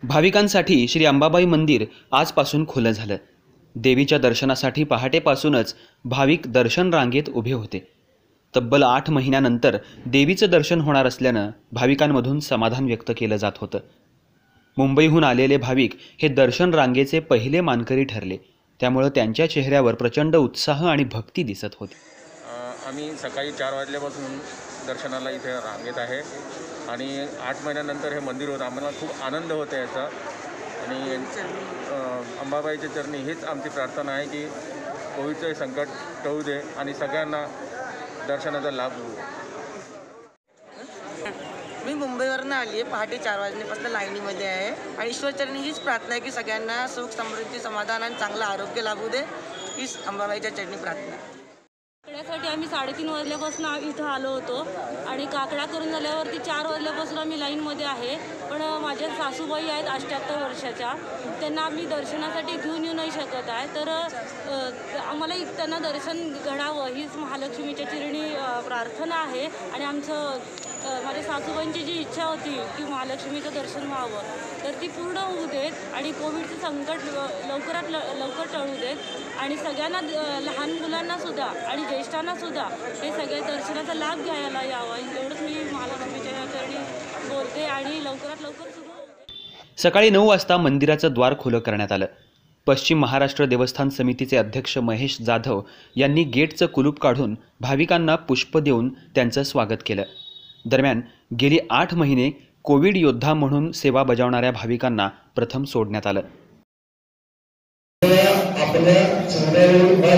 भाविकांसाठी श्री अंबाबाई मंदिर आजपासून खुलं झालं। देवीच्या दर्शनासाठी पहाटेपासूनच भाविक दर्शन रांगेत उभे होते। तब्बल 8 महिन्यानंतर देवीचं दर्शन होणार असल्यानं भाविकांमधून समाधान व्यक्त केलं जात होतं। मुंबईहून आलेले भाविक हे दर्शन रांगेचे पहिले मानकरी ठरले, त्यामुळे त्यांच्या चेहऱ्यावर प्रचंड उत्साह आणि भक्ती दिसत होती। आम्ही सकाळी 4 वाजल्यापासून दर्शनाला इथे रांगेत आहे आणि 8 महिन्यानंतर हे मंदिर होतं। आम्हाला खूप आनंद होतो याचा आणि अंबाबाईच्या चरणी हीच आमची प्रार्थना आहे की कोविडचे संकट टळू दे आणि सगळ्यांना दर्शनाचा लाभ होऊ। मी मुंबईवरून आली आहे, पहाटे 4 वाजल्यापासून लाईनीमध्ये आहे आणि ईश्वरचरणी हीच प्रार्थना आहे की सगळ्यांना सुख समृद्धी समाधान आणि चांगलं आरोग्य लाभू दे, हीच अंबाबाईच्या चरणी प्रार्थना। काकड्यासाठी आम्ही 3:30 वाजल्यापासून इथं आलो होतो आणि काकडा करून झाल्यावरती 4 वाजल्यापासून आम्ही लाईनमध्ये आहे। पण माझ्या सासूबाई आहेत 88 वर्षाच्या, त्यांना आम्ही दर्शनासाठी घेऊन येऊ नाही शकत आहे, तर आम्हाला त्यांना दर्शन घडावं हीच महालक्ष्मीच्या चरणी प्रार्थना आहे। आणि माझ्या सासूबाईंची जी इच्छा होती की महालक्ष्मीचं दर्शन व्हावं तर ती पूर्ण होऊ देत आणि कोविडचं संकट लवकरात लवकर टळू देत आणि सगळ्यांना लहान मुलांनासुद्धा आणि ज्येष्ठांनासुद्धा हे सगळे दर्शनाचा लाभ घ्यायला यावा एवढंच मी महालक्ष्मीच्या चरणी बोलते आणि लवकरात लवकर सुरू होते। सकाळी 9 वाजता मंदिराचं द्वार खुलं करण्यात आलं। पश्चिम महाराष्ट्र देवस्थान समितीचे अध्यक्ष महेश जाधव यांनी गेटचं कुलूप काढून भाविकांना पुष्प देऊन त्यांचं स्वागत केलं। दरम्यान गेली 8 महिने कोविड योद्धा म्हणून सेवा बजावणाऱ्या भाविकांना प्रथम सोडण्यात आलं।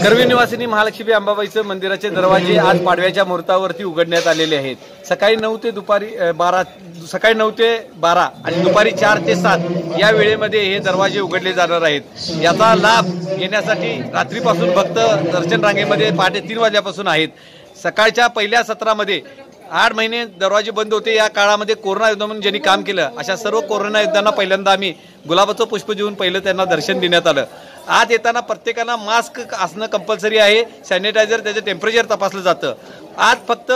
करवीर निवासिनी महालक्ष्मी अंबाबाईचं मंदिराचे दरवाजे आज पाडव्याच्या मुहूर्तावरती उघडण्यात आलेले आहेत। सकाळी 9 ते 12 आणि दुपारी 4 ते 7 या वेळेमध्ये हे दरवाजे उघडले जाणार आहेत। याचा लाभ घेण्यासाठी रात्रीपासून भक्त दर्शन रांगेमध्ये पहाटे 3 वाजल्यापासून आहेत। सकाळच्या पहिल्या सत्रामध्ये 8 महिने दरवाजे बंद होते। या काळामध्ये कोरोना योद्धा म्हणून ज्यांनी काम केलं अशा सर्व कोरोना योद्ध्यांना पहिल्यांदा आम्ही गुलाबाचं पुष्प देऊन पहिलं त्यांना दर्शन देण्यात आलं। आज येताना प्रत्येकाला मास्क असणं कंपल्सरी आहे, सॅनिटायझर त्याचं टेम्परेचर तपासलं जातं। आज फक्त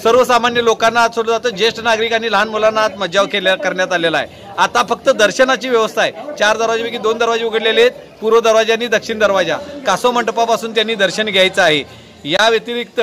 सर्वसामान्य लोकांना आज सोडलं जातं, ज्येष्ठ नागरिक आणि लहान मुलांना आज मज्जाव करण्यात आलेला आहे। आता फक्त दर्शनाची व्यवस्था आहे। 4 दरवाजेपैकी 2 दरवाजे उघडलेले आहेत, पूर्व दरवाजा आणि दक्षिण दरवाजा। कासव मंडपापासून त्यांनी दर्शन घ्यायचं आहे। या व्यतिरिक्त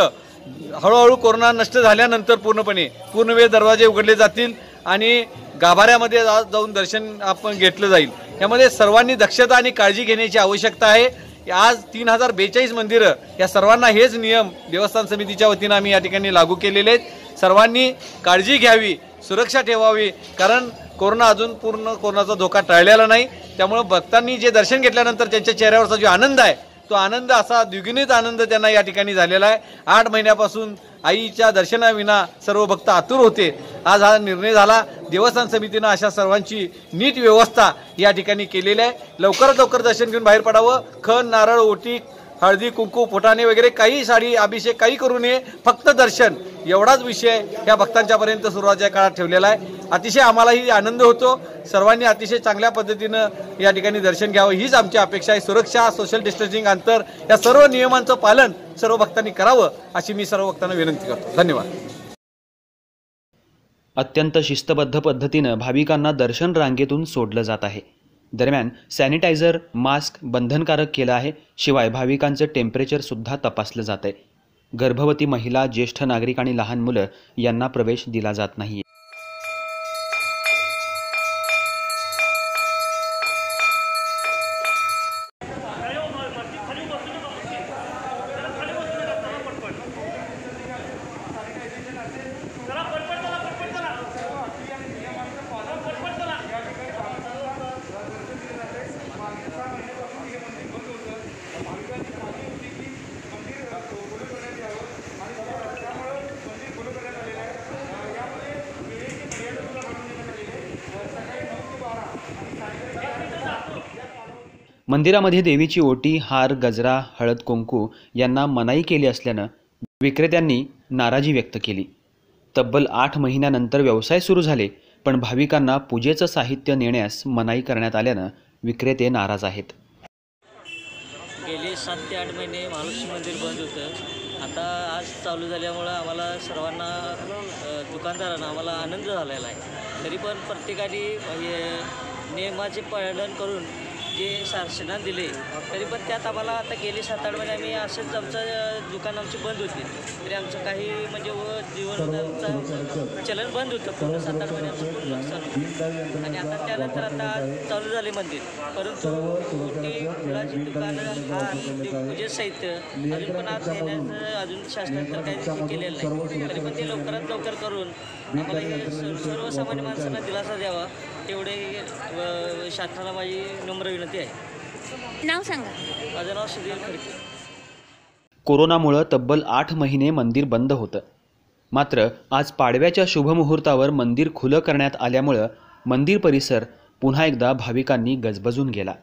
हळूहळू कोरोना नष्ट झाल्यानंतर पूर्ण वेळ दरवाजे उघडले जातील आणि गाभाऱ्यामध्ये जाऊन दर्शन आपण घेतलं जाईल। यामध्ये सर्वांनी दक्षता आणि काळजी घेण्याची आवश्यकता आहे। आज 3042 मंदिरं या सर्वांना हेच नियम देवस्थान समितीच्या वतीनं आम्ही या ठिकाणी लागू केलेले आहेत। सर्वांनी काळजी घ्यावी, सुरक्षा ठेवावी, कारण कोरोना अजून पूर्ण कोरोनाचा धोका टळलेला नाही। त्यामुळे भक्तांनी जे दर्शन घेतल्यानंतर त्यांच्या चेहऱ्यावरचा जो आनंद आहे तो आनंद असा द्विगुणित आनंद त्यांना या ठिकाणी झालेला आहे। 8 महिन्यापासून आईच्या दर्शनाविना सर्व भक्त आतुर होते। आज हा निर्णय झाला। देवस्थान समितीनं अशा सर्वांची नीट व्यवस्था या ठिकाणी केलेली आहे। लवकरात लवकर दर्शन घेऊन बाहेर पडावं। खण, नारळ, ओटी, हळदी, कुंकू, फुटाणे वगैरे काही साडी अभिषेक काही करू नये, फक्त दर्शन एवढाच विषय या भक्तांच्यापर्यंत सुरुवातीच्या काळात ठेवलेला आहे। अतिशय आम्हालाही आनंद होतो। सर्वांनी अतिशय चांगल्या पद्धतीनं या ठिकाणी दर्शन घ्यावं हीच आमची अपेक्षा आहे। सुरक्षा, सोशल डिस्टन्सिंग, अंतर या सर्व नियमांचं पालन सर्व भक्तांनी करावं अशी मी सर्व भक्तांना विनंती करतो। धन्यवाद। अत्यंत शिस्तबद्ध पद्धतीनं भाविकांना दर्शन रांगेतून सोडलं जात आहे। दरम्यान सॅनिटायझर, मास्क बंधनकारक केलं आहे। शिवाय भाविकांचं टेम्परेचर सुद्धा तपासलं जात आहे। गर्भवती महिला, ज्येष्ठ नागरिक आणि लहान मुलं यांना प्रवेश दिला जात नाही। मंदिरामध्ये देवीची ओटी, हार, गजरा, हळद, कुंकू यांना मनाई केली असल्यानं विक्रेत्यांनी नाराजी व्यक्त केली। तब्बल 8 महिन्यानंतर व्यवसाय सुरू झाले, पण भाविकांना पूजेचं साहित्य नेण्यास मनाई करण्यात आल्यानं विक्रेते नाराज आहेत। गेले 7 ते 8 महिने महालक्ष्मी मंदिर बंद होतं। आता आता आज चालू झाल्यामुळं आम्हाला सर्वांना दुकानदारांना आम्हाला आनंद झालेला आहे. तरी पण प्रत्येकाने नियमाचे पालन करून जे शासनाने दिले तरी पण त्यात आम्हाला आता गेले 7-8 महिने आम्ही असेच आमचं दुकान आमची बंद होती. तरी आमचं काही म्हणजे जीवन चलन बंद होतं पूर्ण 7-8 महिने आमचं पूर्ण नुकसान होतं. आणि आता त्यानंतर आता चालू झाले मंदिर, परंतु मोठी फुलाची दुकानं हा पूजे साहित्य अजून पण आज देण्याचं अजून शासनाने तर काही केलेलं नाही. तरी पण ते लवकरात लवकर करून आम्हाला हे सर्वसामान्य माणसांना दिलासा द्यावा तेवढे शासनाला माझी नम्र विनंती आहे. नाव सांगा. माझं नाव सुधीर खडके. कोरोनामुळं तब्बल 8 महिने मंदिर बंद होतं. मात्र आज पाडव्याच्या शुभमुहूर्तावर मंदिर खुलं करण्यात आल्यामुळं मंदिर परिसर पुन्हा एकदा भाविकांनी गजबजून गेला.